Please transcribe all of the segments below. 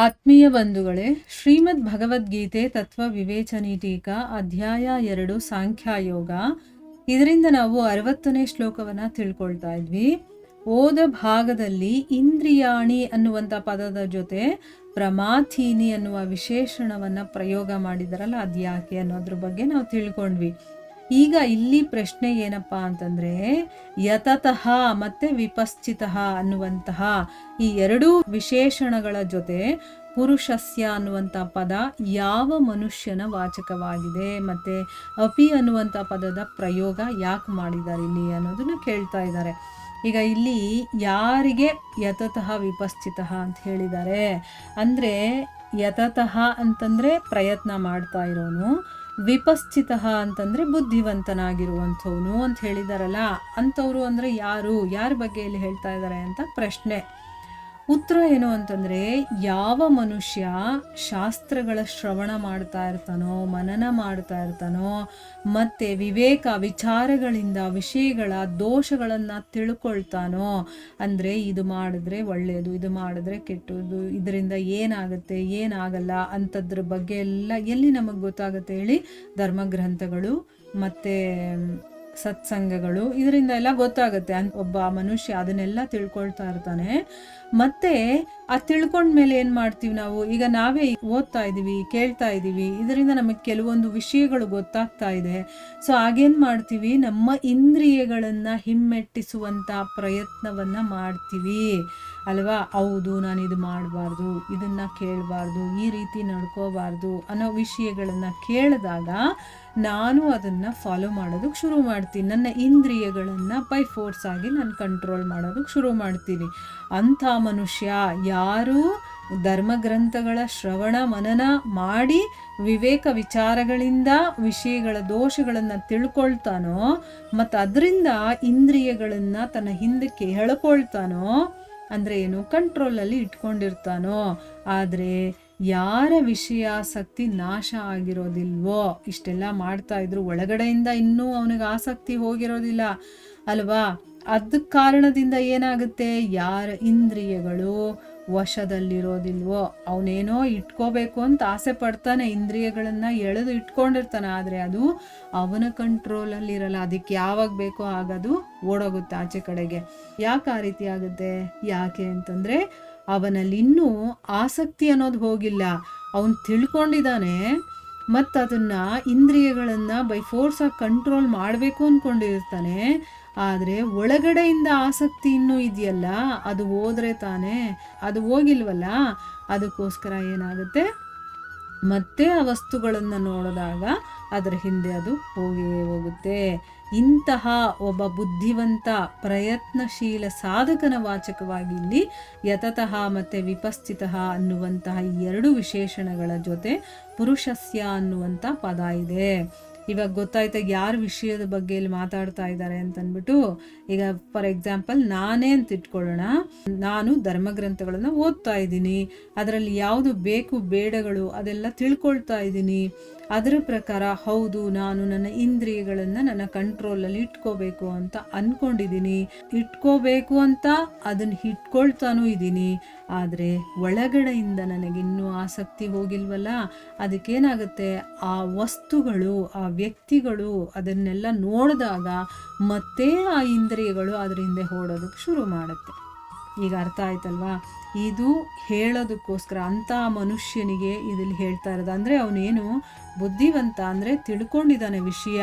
ಆತ್ಮೀಯ ಬಂಧುಗಳೇ, ಶ್ರೀಮದ್ ಭಗವದ್ಗೀತೆ ತತ್ವ ವಿವೇಚನಿ ಟೀಕಾ ಅಧ್ಯಾಯ 2 ಸಾಂಖ್ಯಯೋಗ. ಇದರಿಂದ ನಾವು 60ನೇ ಶ್ಲೋಕವನ್ನ ತಿಳ್ಕೊಳ್ತಾ ಇದ್ವಿ. ಓದ ಭಾಗದಲ್ಲಿ ಇಂದ್ರಿಯಾಣಿ ಅನ್ನುವಂಥ ಪದದ ಜೊತೆ ಪ್ರಮಾಥೀನಿ ಅನ್ನುವ ವಿಶೇಷಣವನ್ನ ಪ್ರಯೋಗ ಮಾಡಿದಾರಲ್ಲ, ಅದ್ಯಾಕೆ ಅನ್ನೋದ್ರ ಬಗ್ಗೆ ನಾವು ತಿಳ್ಕೊಂಡ್ವಿ. ಈಗ ಇಲ್ಲಿ ಪ್ರಶ್ನೆ ಏನಪ್ಪಾ ಅಂತಂದ್ರೆ, ಯತತಃ ಮತ್ತೆ ವಿಪಶ್ಚಿತಃ ಅನ್ನುವಂತಹ ಈ ಎರಡೂ ವಿಶೇಷಣಗಳ ಜೊತೆ ಪುರುಷಸ್ಯ ಅನ್ನುವಂಥ ಪದ ಯಾವ ಮನುಷ್ಯನ ವಾಚಕವಾಗಿದೆ, ಮತ್ತೆ ಅಪಿ ಅನ್ನುವಂಥ ಪದದ ಪ್ರಯೋಗ ಯಾಕೆ ಮಾಡಿದ್ದಾರೆ ಇಲ್ಲಿ ಅನ್ನೋದನ್ನ ಕೇಳ್ತಾ ಇದ್ದಾರೆ. ಈಗ ಇಲ್ಲಿ ಯಾರಿಗೆ ಯತತಃ ವಿಪಶ್ಚಿತಃ ಅಂತ ಹೇಳಿದ್ದಾರೆ ಅಂದ್ರೆ, ಯತತಃ ಅಂತಂದ್ರೆ ಪ್ರಯತ್ನ ಮಾಡ್ತಾ ಇರೋನು, ವಿಪಶ್ಚಿತಃ ಅಂತಂದ್ರೆ ಬುದ್ಧಿವಂತನಾಗಿರುವಂಥವನು ಅಂತ ಹೇಳಿದಾರಲ್ಲ. ಅಂಥವ್ರು ಅಂದ್ರೆ ಯಾರ ಬಗ್ಗೆ ಇಲ್ಲಿ ಹೇಳ್ತಾ ಇದ್ದಾರೆ ಅಂತ ಪ್ರಶ್ನೆ. ಉತ್ತರ ಏನು ಅಂತಂದ್ರೆ, ಯಾವ ಮನುಷ್ಯ ಶಾಸ್ತ್ರಗಳ ಶ್ರವಣ ಮಾಡ್ತಾ ಇರ್ತಾನೋ, ಮನನ ಮಾಡ್ತಾ ಇರ್ತಾನೋ, ಮತ್ತೆ ವಿಚಾರಗಳಿಂದ ವಿಷಯಗಳ ದೋಷಗಳನ್ನ ತಿಳ್ಕೊಳ್ತಾನೋ, ಅಂದ್ರೆ ಇದು ಮಾಡಿದ್ರೆ ಒಳ್ಳೆಯದು, ಇದು ಮಾಡಿದ್ರೆ ಕೆಟ್ಟದ್ದು, ಇದರಿಂದ ಏನಾಗುತ್ತೆ ಏನಾಗಲ್ಲ ಅಂತದ್ರ ಬಗ್ಗೆ ಎಲ್ಲ ಎಲ್ಲಿ ನಮಗೆ ಗೊತ್ತಾಗುತ್ತೆ ಹೇಳಿ? ಧರ್ಮಗ್ರಂಥಗಳು ಮತ್ತೆ ಸತ್ಸಂಗಗಳು, ಇದರಿಂದ ಎಲ್ಲ ಗೊತ್ತಾಗುತ್ತೆ. ಒಬ್ಬ ಮನುಷ್ಯ ಅದನ್ನೆಲ್ಲ ತಿಳ್ಕೊಳ್ತಾ ಇರ್ತಾನೆ. ಮತ್ತೆ ಆ ತಿಳ್ಕೊಂಡ್ಮೇಲೆ ಏನ್ ಮಾಡ್ತೀವಿ ನಾವು? ಈಗ ನಾವೇ ಓದ್ತಾ ಇದೀವಿ, ಕೇಳ್ತಾ ಇದೀವಿ, ಇದರಿಂದ ನಮಗೆ ಕೆಲವೊಂದು ವಿಷಯಗಳು ಗೊತ್ತಾಗ್ತಾ ಇದೆ. ಸೊ ಆಗೇನ್ ಮಾಡ್ತೀವಿ? ನಮ್ಮ ಇಂದ್ರಿಯಗಳನ್ನ ಹಿಮ್ಮೆಟ್ಟಿಸುವಂತ ಪ್ರಯತ್ನವನ್ನ ಮಾಡ್ತೀವಿ ಅಲ್ವಾ? ಹೌದು, ನಾನು ಇದು ಮಾಡಬಾರ್ದು, ಇದನ್ನ ಕೇಳಬಾರ್ದು, ಈ ರೀತಿ ನಡ್ಕೋಬಾರ್ದು ಅನ್ನೋ ವಿಷಯಗಳನ್ನ ಕೇಳಿದಾಗ ನಾನು ಅದನ್ನ ಫಾಲೋ ಮಾಡೋದಕ್ಕೆ ಶುರು ಮಾಡ್ತೀನಿ. ನನ್ನ ಇಂದ್ರಿಯಗಳನ್ನ ಬೈ ಫೋರ್ಸ್ ಆಗಿ ನಾನು ಕಂಟ್ರೋಲ್ ಮಾಡೋದಕ್ಕೆ ಶುರು ಮಾಡ್ತೀನಿ. ಅಂಥ ಮನುಷ್ಯ ಯಾರು ಧರ್ಮಗ್ರಂಥಗಳ ಶ್ರವಣ ಮನನ ಮಾಡಿ ವಿಚಾರಗಳಿಂದ ವಿಷಯಗಳ ದೋಷಗಳನ್ನು ತಿಳ್ಕೊಳ್ತಾನೋ, ಮತ್ತು ಅದರಿಂದ ಇಂದ್ರಿಯಗಳನ್ನು ತನ್ನ ಹಿಂದಕ್ಕೆ ಎಳ್ಕೊಳ್ತಾನೋ, ಅಂದರೆ ಏನು? ಕಂಟ್ರೋಲಲ್ಲಿ ಇಟ್ಕೊಂಡಿರ್ತಾನೋ. ಆದರೆ ಯಾರ ವಿಷಯಾಸಕ್ತಿ ನಾಶ ಆಗಿರೋದಿಲ್ವೋ, ಇಷ್ಟೆಲ್ಲ ಮಾಡ್ತಾ ಇದ್ರು ಒಳಗಡೆಯಿಂದ ಇನ್ನೂ ಅವನಿಗೆ ಆಸಕ್ತಿ ಹೋಗಿರೋದಿಲ್ಲ ಅಲ್ವಾ? ಅದ ಕಾರಣದಿಂದ ಏನಾಗುತ್ತೆ? ಯಾರ ಇಂದ್ರಿಯಗಳು ವಶದಲ್ಲಿರೋದಿಲ್ವೋ, ಅವನೇನೋ ಇಟ್ಕೋಬೇಕು ಅಂತ ಆಸೆ ಪಡ್ತಾನೆ, ಇಂದ್ರಿಯಗಳನ್ನ ಎಳೆದು ಇಟ್ಕೊಂಡಿರ್ತಾನೆ, ಆದರೆ ಅದು ಅವನ ಕಂಟ್ರೋಲಲ್ಲಿ ಇರಲ್ಲ. ಅದಕ್ಕೆ ಯಾವಾಗ ಬೇಕೋ ಆಗದು ಓಡೋಗುತ್ತೆ ಆಚೆ ಕಡೆಗೆ. ಯಾಕೆ ಆ ರೀತಿ ಆಗುತ್ತೆ? ಯಾಕೆ ಅಂತಂದ್ರೆ, ಅವನಲ್ಲಿ ಇನ್ನೂ ಆಸಕ್ತಿ ಅನ್ನೋದು ಹೋಗಿಲ್ಲ. ಅವನು ತಿಳ್ಕೊಂಡಿದ್ದಾನೆ, ಮತ್ತು ಅದನ್ನ ಇಂದ್ರಿಯಗಳನ್ನ ಬೈ ಫೋರ್ಸ್ ಆಗಿ ಕಂಟ್ರೋಲ್ ಮಾಡಬೇಕು ಅಂದ್ಕೊಂಡಿರ್ತಾನೆ. ಆದರೆ ಒಳಗಡೆಯಿಂದ ಆಸಕ್ತಿ ಇನ್ನೂ ಇದೆಯಲ್ಲ, ಅದು ಹೋದ್ರೆ ತಾನೇ, ಅದು ಹೋಗಿಲ್ವಲ್ಲ. ಅದಕ್ಕೋಸ್ಕರ ಏನಾಗುತ್ತೆ? ಮತ್ತೆ ಆ ವಸ್ತುಗಳನ್ನು ನೋಡಿದಾಗ ಅದರ ಹಿಂದೆ ಅದು ಹೋಗುತ್ತೆ. ಇಂತಹ ಒಬ್ಬ ಬುದ್ಧಿವಂತ ಪ್ರಯತ್ನಶೀಲ ಸಾಧಕನ ವಾಚಕವಾಗಿ ಇಲ್ಲಿ ಯತತಃ ಮತ್ತು ವಿಪಶ್ಚಿತಃ ಅನ್ನುವಂತಹ ಈ ಎರಡು ವಿಶೇಷಣಗಳ ಜೊತೆ ಪುರುಷಸ್ಯ ಅನ್ನುವಂಥ ಪದ ಇದೆ. ಇವಾಗ ಗೊತ್ತಾಯ್ತಾ ಯಾರ ವಿಷಯದ ಬಗ್ಗೆ ಇಲ್ಲಿ ಮಾತಾಡ್ತಾ ಇದ್ದಾರೆ ಅಂತಂದ್ಬಿಟ್ಟು. ಈಗ ಫಾರ್ ಎಕ್ಸಾಂಪಲ್ ನಾನೇ ಅಂತ ಇಟ್ಕೊಳ್ಳೋಣ. ನಾನು ಧರ್ಮಗ್ರಂಥಗಳನ್ನು ಓದ್ತಾ ಇದ್ದೀನಿ, ಅದರಲ್ಲಿ ಯಾವುದು ಬೇಕು ಬೇಡಗಳು ಅದೆಲ್ಲ ತಿಳ್ಕೊಳ್ತಾ ಇದ್ದೀನಿ. ಅದರ ಪ್ರಕಾರ ಹೌದು, ನಾನು ನನ್ನ ಇಂದ್ರಿಯಗಳನ್ನು ನನ್ನ ಕಂಟ್ರೋಲಲ್ಲಿ ಇಟ್ಕೋಬೇಕು ಅಂತ ಅಂದ್ಕೊಂಡಿದ್ದೀನಿ, ಇಟ್ಕೋಬೇಕು ಅಂತ ಅದನ್ನು ಇಟ್ಕೊಳ್ತಾನೂ ಇದ್ದೀನಿ. ಆದರೆ ಒಳಗಡೆಯಿಂದ ನನಗಿನ್ನೂ ಆಸಕ್ತಿ ಹೋಗಿಲ್ವಲ್ಲ. ಅದಕ್ಕೇನಾಗುತ್ತೆ? ಆ ವಸ್ತುಗಳು, ಆ ವ್ಯಕ್ತಿಗಳು ಅದನ್ನೆಲ್ಲ ನೋಡಿದಾಗ ಮತ್ತೆ ಆ ಇಂದ್ರಿಯಗಳು ಅದರ ಹಿಂದೆ ಓಡೋದಕ್ಕೆ ಶುರು ಮಾಡುತ್ತೆ. ಈಗ ಅರ್ಥ ಆಯ್ತಲ್ವಾ? ಇದು ಹೇಳೋದಕ್ಕೋಸ್ಕರ ಅಂಥ ಮನುಷ್ಯನಿಗೆ ಇದಲ್ಲಿ ಹೇಳ್ತಾ ಇರೋದು. ಅಂದರೆ ಅವನೇನು ಬುದ್ಧಿವಂತ ಅಂದರೆ ತಿಳ್ಕೊಂಡಿದ್ದಾನೆ ವಿಷಯ.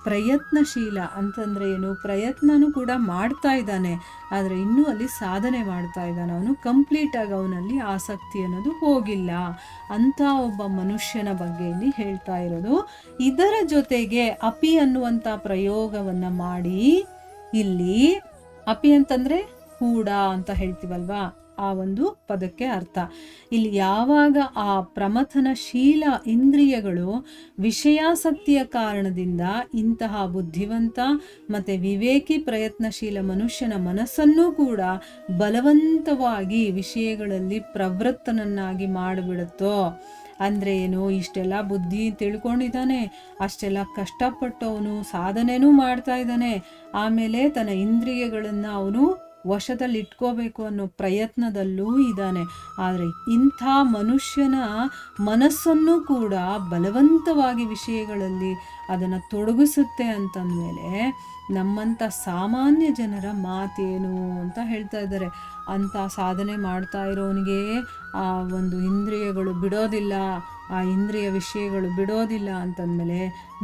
ಪ್ರಯತ್ನಶೀಲ ಅಂತಂದರೆ ಏನು? ಪ್ರಯತ್ನನೂ ಕೂಡ ಮಾಡ್ತಾ ಇದ್ದಾನೆ, ಆದರೆ ಇನ್ನೂ ಅಲ್ಲಿ ಸಾಧನೆ ಮಾಡ್ತಾ ಇದ್ದಾನೆ. ಅವನು ಕಂಪ್ಲೀಟಾಗಿ ಅವನಲ್ಲಿ ಆಸಕ್ತಿ ಅನ್ನೋದು ಹೋಗಿಲ್ಲ. ಅಂಥ ಒಬ್ಬ ಮನುಷ್ಯನ ಬಗ್ಗೆ ಇಲ್ಲಿ ಹೇಳ್ತಾ ಇರೋದು. ಇದರ ಜೊತೆಗೆ ಅಪಿ ಅನ್ನುವಂಥ ಪ್ರಯೋಗವನ್ನು ಮಾಡಿ, ಇಲ್ಲಿ ಅಪಿ ಅಂತಂದರೆ ಕೂಡ ಅಂತ ಹೇಳ್ತೀವಲ್ವಾ, ಆ ಒಂದು ಪದಕ್ಕೆ ಅರ್ಥ. ಇಲ್ಲಿ ಯಾವಾಗ ಆ ಪ್ರಮಥನಶೀಲ ಇಂದ್ರಿಯಗಳು ವಿಷಯಾಸಕ್ತಿಯ ಕಾರಣದಿಂದ ಇಂತಹ ಬುದ್ಧಿವಂತ ಮತ್ತು ವಿವೇಕಿ ಪ್ರಯತ್ನಶೀಲ ಮನುಷ್ಯನ ಮನಸ್ಸನ್ನೂ ಕೂಡ ಬಲವಂತವಾಗಿ ವಿಷಯಗಳಲ್ಲಿ ಪ್ರವೃತ್ತನನ್ನಾಗಿ ಮಾಡಿಬಿಡುತ್ತೋ, ಅಂದರೆ ಏನು? ಇಷ್ಟೆಲ್ಲ ಬುದ್ಧಿ ತಿಳ್ಕೊಂಡಿದ್ದಾನೆ, ಅಷ್ಟೆಲ್ಲ ಕಷ್ಟಪಟ್ಟವನು ಸಾಧನೆನೂ ಮಾಡ್ತಾ ಇದ್ದಾನೆ, ಆಮೇಲೆ ತನ್ನ ಇಂದ್ರಿಯಗಳನ್ನು ಅವನು ವಶದಲ್ಲಿ ಇಟ್ಕೋಬೇಕು ಅನ್ನೋ ಪ್ರಯತ್ನದಲ್ಲೂ ಇದ್ದಾನೆ. ಆದರೆ ಇಂಥ ಮನುಷ್ಯನ ಮನಸ್ಸನ್ನು ಕೂಡ ಬಲವಂತವಾಗಿ ವಿಷಯಗಳಲ್ಲಿ ಅದನ್ನು ತೊಡಗಿಸುತ್ತೆ ಅಂತಂದಮೇಲೆ ನಮ್ಮಂಥ ಸಾಮಾನ್ಯ ಜನರ ಮಾತೇನು ಅಂತ ಹೇಳ್ತಾ ಇದ್ದಾರೆ. ಅಂಥ ಸಾಧನೆ ಮಾಡ್ತಾ ಇರೋನಿಗೆ ಆ ಒಂದು ಇಂದ್ರಿಯಗಳು ಬಿಡೋದಿಲ್ಲ, ಆ ಇಂದ್ರಿಯ ವಿಷಯಗಳು ಬಿಡೋದಿಲ್ಲ ಅಂತಂದಮೇಲೆ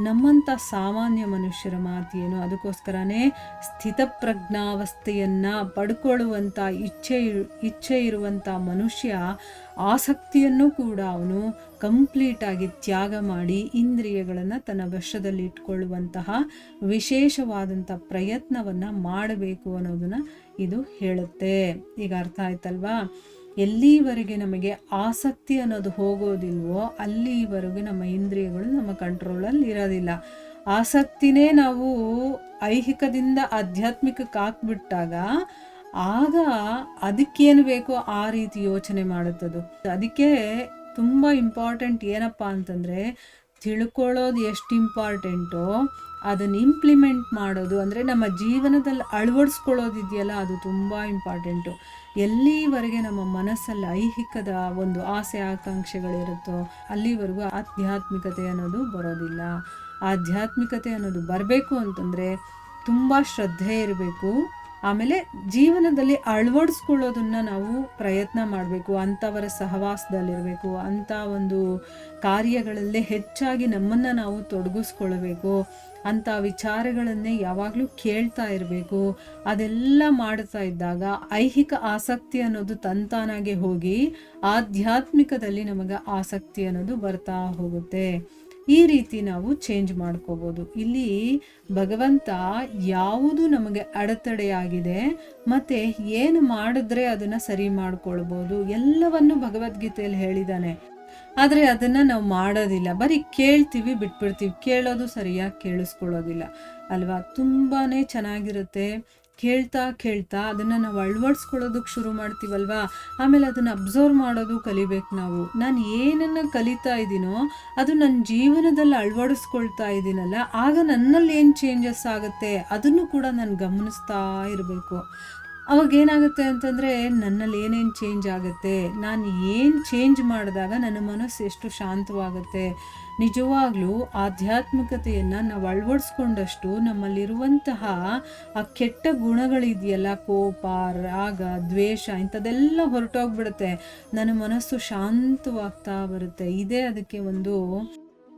ನಮ್ಮಂಥ ಸಾಮಾನ್ಯ ಮನುಷ್ಯರ ಮಾತೇನು? ಅದಕ್ಕೋಸ್ಕರನೇ ಸ್ಥಿತಪ್ರಜ್ಞಾವಸ್ಥೆಯನ್ನು ಪಡ್ಕೊಳ್ಳುವಂಥ ಇಚ್ಛೆ ಇರುವಂಥ ಮನುಷ್ಯ ಆಸಕ್ತಿಯನ್ನು ಕೂಡ ಅವನು ಕಂಪ್ಲೀಟಾಗಿ ತ್ಯಾಗ ಮಾಡಿ ಇಂದ್ರಿಯಗಳನ್ನು ತನ್ನ ವಶದಲ್ಲಿ ಇಟ್ಕೊಳ್ಳುವಂತಹ ವಿಶೇಷವಾದಂಥ ಪ್ರಯತ್ನವನ್ನು ಮಾಡಬೇಕು ಅನ್ನೋದನ್ನು ಇದು ಹೇಳುತ್ತೆ. ಈಗ ಅರ್ಥ ಆಯ್ತಲ್ವಾ? ಎಲ್ಲಿವರೆಗೆ ನಮಗೆ ಆಸಕ್ತಿ ಅನ್ನೋದು ಹೋಗೋದಿಲ್ವೋ ಅಲ್ಲಿವರೆಗೆ ನಮ್ಮ ಇಂದ್ರಿಯಗಳು ನಮ್ಮ ಕಂಟ್ರೋಲಲ್ಲಿ ಇರೋದಿಲ್ಲ. ಆಸಕ್ತಿನೇ ನಾವು ಐಹಿಕದಿಂದ ಆಧ್ಯಾತ್ಮಿಕಕ್ಕೆ ಹಾಕ್ಬಿಟ್ಟಾಗ ಆಗ ಅದಕ್ಕೇನು ಬೇಕೋ ಆ ರೀತಿ ಯೋಚನೆ ಮಾಡುತ್ತದು. ಅದಕ್ಕೆ ತುಂಬ ಇಂಪಾರ್ಟೆಂಟ್ ಏನಪ್ಪ ಅಂತಂದರೆ, ತಿಳ್ಕೊಳ್ಳೋದು ಎಷ್ಟು ಇಂಪಾರ್ಟೆಂಟೋ ಅದನ್ನು ಇಂಪ್ಲಿಮೆಂಟ್ ಮಾಡೋದು, ಅಂದರೆ ನಮ್ಮ ಜೀವನದಲ್ಲಿ ಅಳವಡಿಸ್ಕೊಳ್ಳೋದಿದೆಯಲ್ಲ ಅದು ತುಂಬ ಇಂಪಾರ್ಟೆಂಟು. ಎಲ್ಲಿವರೆಗೆ ನಮ್ಮ ಮನಸ್ಸಲ್ಲಿ ಐಹಿಕದ ಒಂದು ಆಸೆ ಆಕಾಂಕ್ಷೆಗಳಿರುತ್ತೋ ಅಲ್ಲಿವರೆಗೂ ಆಧ್ಯಾತ್ಮಿಕತೆ ಅನ್ನೋದು ಬರೋದಿಲ್ಲ. ಆಧ್ಯಾತ್ಮಿಕತೆ ಅನ್ನೋದು ಬರಬೇಕು ಅಂತಂದರೆ ತುಂಬ ಶ್ರದ್ಧೆ ಇರಬೇಕು. ಆಮೇಲೆ ಜೀವನದಲ್ಲಿ ಅಳವಡಿಸ್ಕೊಳ್ಳೋದನ್ನು ನಾವು ಪ್ರಯತ್ನ ಮಾಡಬೇಕು. ಅಂಥವರ ಸಹವಾಸದಲ್ಲಿರಬೇಕು, ಅಂಥ ಒಂದು ಕಾರ್ಯಗಳಲ್ಲೇ ಹೆಚ್ಚಾಗಿ ನಮ್ಮನ್ನು ನಾವು ತೊಡಗಿಸ್ಕೊಳ್ಬೇಕು. ಅಂಥ ವಿಚಾರಗಳನ್ನೇ ಯಾವಾಗಲೂ ಕೇಳ್ತಾ ಇರಬೇಕು. ಅದೆಲ್ಲ ಮಾಡ್ತಾ ಇದ್ದಾಗ ಐಹಿಕ ಆಸಕ್ತಿ ಅನ್ನೋದು ತಂತಾನಾಗೆ ಹೋಗಿ ಆಧ್ಯಾತ್ಮಿಕದಲ್ಲಿ ನಮಗೆ ಆಸಕ್ತಿ ಅನ್ನೋದು ಬರ್ತಾ ಹೋಗುತ್ತೆ. ಈ ರೀತಿ ನಾವು ಚೇಂಜ್ ಮಾಡ್ಕೋಬೋದು. ಇಲ್ಲಿ ಭಗವಂತ ಯಾವುದು ನಮಗೆ ಅಡೆತಡೆಯಾಗಿದೆ ಮತ್ತು ಏನು ಮಾಡಿದ್ರೆ ಅದನ್ನು ಸರಿ ಮಾಡ್ಕೊಳ್ಬೋದು ಎಲ್ಲವನ್ನು ಭಗವದ್ಗೀತೆಯಲ್ಲಿ ಹೇಳಿದ್ದಾನೆ. ಆದರೆ ಅದನ್ನು ನಾವು ಮಾಡೋದಿಲ್ಲ, ಬರೀ ಕೇಳ್ತೀವಿ ಬಿಟ್ಬಿಡ್ತೀವಿ. ಕೇಳೋದು ಸರಿಯಾಗಿ ಕೇಳಿಸ್ಕೊಳ್ಳೋದಿಲ್ಲ ಅಲ್ವಾ? ತುಂಬಾ ಚೆನ್ನಾಗಿರುತ್ತೆ. ಕೇಳ್ತಾ ಅದನ್ನು ನಾವು ಅಳವಡಿಸ್ಕೊಳ್ಳೋದಕ್ಕೆ ಶುರು ಮಾಡ್ತೀವಲ್ವಾ, ಆಮೇಲೆ ಅದನ್ನು ಅಬ್ಸರ್ವ್ ಮಾಡೋದು ಕಲಿಬೇಕು ನಾವು. ನಾನು ಏನನ್ನು ಕಲಿತಾ ಇದ್ದೀನೋ ಅದು ನನ್ನ ಜೀವನದಲ್ಲಿ ಅಳವಡಿಸ್ಕೊಳ್ತಾ ಇದ್ದೀನಲ್ಲ, ಆಗ ನನ್ನಲ್ಲಿ ಏನು ಚೇಂಜಸ್ ಆಗುತ್ತೆ ಅದನ್ನು ಕೂಡ ನಾನು ಗಮನಿಸ್ತಾ ಇರಬೇಕು. ಅವಾಗೇನಾಗುತ್ತೆ ಅಂತಂದರೆ ನನ್ನಲ್ಲಿ ಏನೇನು ಚೇಂಜ್ ಆಗುತ್ತೆ, ನಾನು ಏನು ಚೇಂಜ್ ಮಾಡಿದಾಗ ನನ್ನ ಮನಸ್ಸು ಎಷ್ಟು ಶಾಂತವಾಗುತ್ತೆ. ನಿಜವಾಗ್ಲೂ ಆಧ್ಯಾತ್ಮಿಕತೆಯನ್ನು ನಾವು ಅಳವಡಿಸ್ಕೊಂಡಷ್ಟು ನಮ್ಮಲ್ಲಿರುವಂತಹ ಆ ಕೆಟ್ಟ ಗುಣಗಳಿದೆಯಲ್ಲ, ಕೋಪ, ರಾಗ, ದ್ವೇಷ, ಇಂಥದ್ದೆಲ್ಲ ಹೊರಟೋಗ್ಬಿಡುತ್ತೆ. ನನ್ನ ಮನಸ್ಸು ಶಾಂತವಾಗ್ತಾ ಬರುತ್ತೆ. ಇದೇ ಅದಕ್ಕೆ ಒಂದು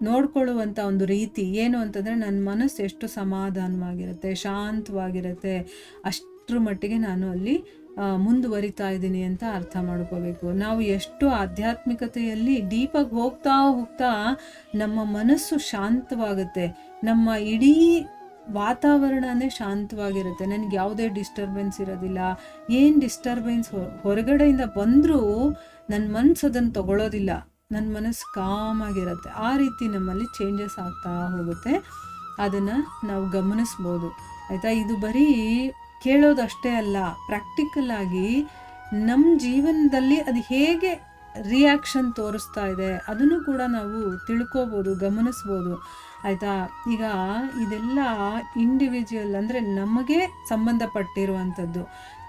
ನೋಡ್ಕೊಳ್ಳುವಂಥ ಒಂದು ರೀತಿ ಏನು ಅಂತಂದರೆ, ನನ್ನ ಮನಸ್ಸು ಎಷ್ಟು ಸಮಾಧಾನವಾಗಿರುತ್ತೆ, ಶಾಂತವಾಗಿರುತ್ತೆ, ಅಷ್ಟರ ಮಟ್ಟಿಗೆ ನಾನು ಅಲ್ಲಿ ಮುಂದುವರಿತಾ ಇದ್ದೀನಿ ಅಂತ ಅರ್ಥ ಮಾಡ್ಕೋಬೇಕು. ನಾವು ಎಷ್ಟು ಆಧ್ಯಾತ್ಮಿಕತೆಯಲ್ಲಿ ಡೀಪಾಗಿ ಹೋಗ್ತಾ ನಮ್ಮ ಮನಸ್ಸು ಶಾಂತವಾಗುತ್ತೆ, ನಮ್ಮ ಇಡೀ ವಾತಾವರಣನೇ ಶಾಂತವಾಗಿರುತ್ತೆ. ನನಗೆ ಯಾವುದೇ ಡಿಸ್ಟರ್ಬೆನ್ಸ್ ಇರೋದಿಲ್ಲ. ಏನು ಡಿಸ್ಟರ್ಬೆನ್ಸ್ ಹೊರಗಡೆಯಿಂದ ಬಂದರೂ ನನ್ನ ಮನಸ್ಸು ಅದನ್ನು ತಗೊಳ್ಳೋದಿಲ್ಲ, ನನ್ನ ಮನಸ್ಸು ಕಾಮಾಗಿರುತ್ತೆ. ಆ ರೀತಿ ನಮ್ಮಲ್ಲಿ ಚೇಂಜಸ್ ಆಗ್ತಾ ಹೋಗುತ್ತೆ. ಅದನ್ನು ನಾವು ಗಮನಿಸ್ಬೋದು ಆಯಿತಾ? ಇದು ಬರೀ ಕೇಳೋದಷ್ಟೇ ಅಲ್ಲ, ಪ್ರಾಕ್ಟಿಕಲ್ ಆಗಿ ನಮ್ಮ ಜೀವನದಲ್ಲಿ ಅದು ಹೇಗೆ ರಿಯಾಕ್ಷನ್ ತೋರಿಸ್ತಾ ಇದೆ ಅದನ್ನು ಕೂಡ ನಾವು ತಿಳ್ಕೊಬೋದು, ಗಮನಿಸ್ಬೋದು ಆಯಿತಾ? ಈಗ ಇದೆಲ್ಲ ಇಂಡಿವಿಜುವಲ್, ಅಂದರೆ ನಮಗೆ ಸಂಬಂಧಪಟ್ಟಿರುವಂಥದ್ದು.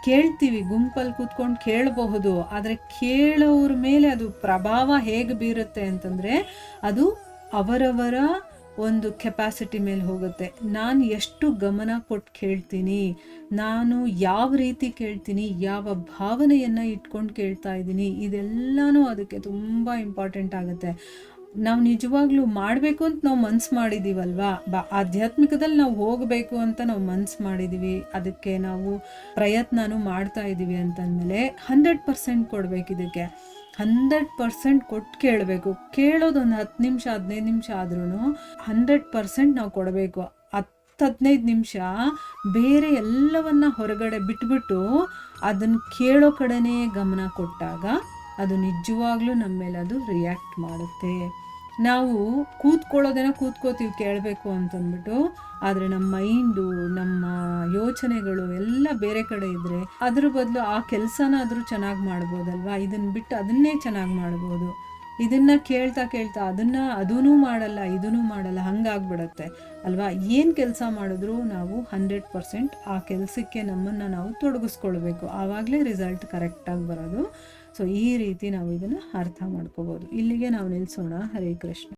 ಕೇಳ್ತೀವಿ, ಗುಂಪಲ್ಲಿ ಕೂತ್ಕೊಂಡು ಕೇಳಬಹುದು, ಆದರೆ ಕೇಳೋರ ಮೇಲೆ ಅದು ಪ್ರಭಾವ ಹೇಗೆ ಬೀರುತ್ತೆ ಅಂತಂದರೆ ಅದು ಅವರವರ ಒಂದು ಕೆಪಾಸಿಟಿ ಮೇಲೆ ಹೋಗುತ್ತೆ. ನಾನು ಎಷ್ಟು ಗಮನ ಕೊಟ್ಟು ಕೇಳ್ತೀನಿ, ನಾನು ಯಾವ ರೀತಿ ಕೇಳ್ತೀನಿ, ಯಾವ ಭಾವನೆಯನ್ನು ಇಟ್ಕೊಂಡು ಕೇಳ್ತಾ ಇದ್ದೀನಿ, ಇದೆಲ್ಲನೂ ಅದಕ್ಕೆ ತುಂಬ ಇಂಪಾರ್ಟೆಂಟ್ ಆಗುತ್ತೆ. ನಾವು ನಿಜವಾಗ್ಲೂ ಮಾಡಬೇಕು ಅಂತ ನಾವು ಮನಸ್ಸು ಮಾಡಿದ್ದೀವಲ್ವಾ, ಆಧ್ಯಾತ್ಮಿಕದಲ್ಲಿ ನಾವು ಹೋಗಬೇಕು ಅಂತ ನಾವು ಮನಸ್ಸು ಮಾಡಿದ್ದೀವಿ, ಅದಕ್ಕೆ ನಾವು ಪ್ರಯತ್ನನೂ ಮಾಡ್ತಾ ಇದ್ದೀವಿ ಅಂತಂದಮೇಲೆ 100% ಕೊಡಬೇಕು. ಇದಕ್ಕೆ 100% ಕೊಟ್ಟು ಕೇಳಬೇಕು. ಕೇಳೋದೊಂದು 10 ನಿಮಿಷ 15 ನಿಮಿಷ ಆದ್ರೂ 100% ನಾವು ಕೊಡಬೇಕು. 10-15 ನಿಮಿಷ ಬೇರೆ ಎಲ್ಲವನ್ನ ಹೊರಗಡೆ ಬಿಟ್ಬಿಟ್ಟು ಅದನ್ನು ಕೇಳೋ ಕಡೆನೇ ಗಮನ ಕೊಟ್ಟಾಗ ಅದು ನಿಜವಾಗ್ಲೂ ನಮ್ಮ ಮೇಲೆ ಅದು ರಿಯಾಕ್ಟ್ ಮಾಡುತ್ತೆ. ನಾವು ಕೂತ್ಕೋತೀವಿ ಕೇಳಬೇಕು ಅಂತಂದ್ಬಿಟ್ಟು, ಆದರೆ ನಮ್ಮ ಮೈಂಡು, ನಮ್ಮ ಯೋಚನೆಗಳು ಎಲ್ಲ ಬೇರೆ ಕಡೆ ಇದ್ದರೆ ಅದ್ರ ಬದಲು ಆ ಕೆಲಸನಾದರೂ ಚೆನ್ನಾಗಿ ಮಾಡ್ಬೋದಲ್ವಾ? ಇದನ್ನು ಬಿಟ್ಟು ಅದನ್ನೇ ಚೆನ್ನಾಗಿ ಮಾಡ್ಬೋದು. ಇದನ್ನು ಕೇಳ್ತಾ ಕೇಳ್ತಾ ಅದೂ ಮಾಡಲ್ಲ ಇದೂ ಮಾಡಲ್ಲ ಹಂಗಾಗ್ಬಿಡತ್ತೆ ಅಲ್ವಾ. ಏನು ಕೆಲಸ ಮಾಡಿದ್ರೂ ನಾವು 100% ಆ ಕೆಲಸಕ್ಕೆ ನಮ್ಮನ್ನು ನಾವು ತೊಡಗಿಸ್ಕೊಳ್ಬೇಕು, ಆವಾಗಲೇ ರಿಸಲ್ಟ್ ಕರೆಕ್ಟಾಗಿ ಬರೋದು. ಸೊ ಈ ರೀತಿ ನಾವು ಇದನ್ನು ಅರ್ಥ ಮಾಡ್ಕೋಬೋದು. ಇಲ್ಲಿಗೆ ನಾವು ನಿಲ್ಲಿಸೋಣ. ಹರೇ ಕೃಷ್ಣ.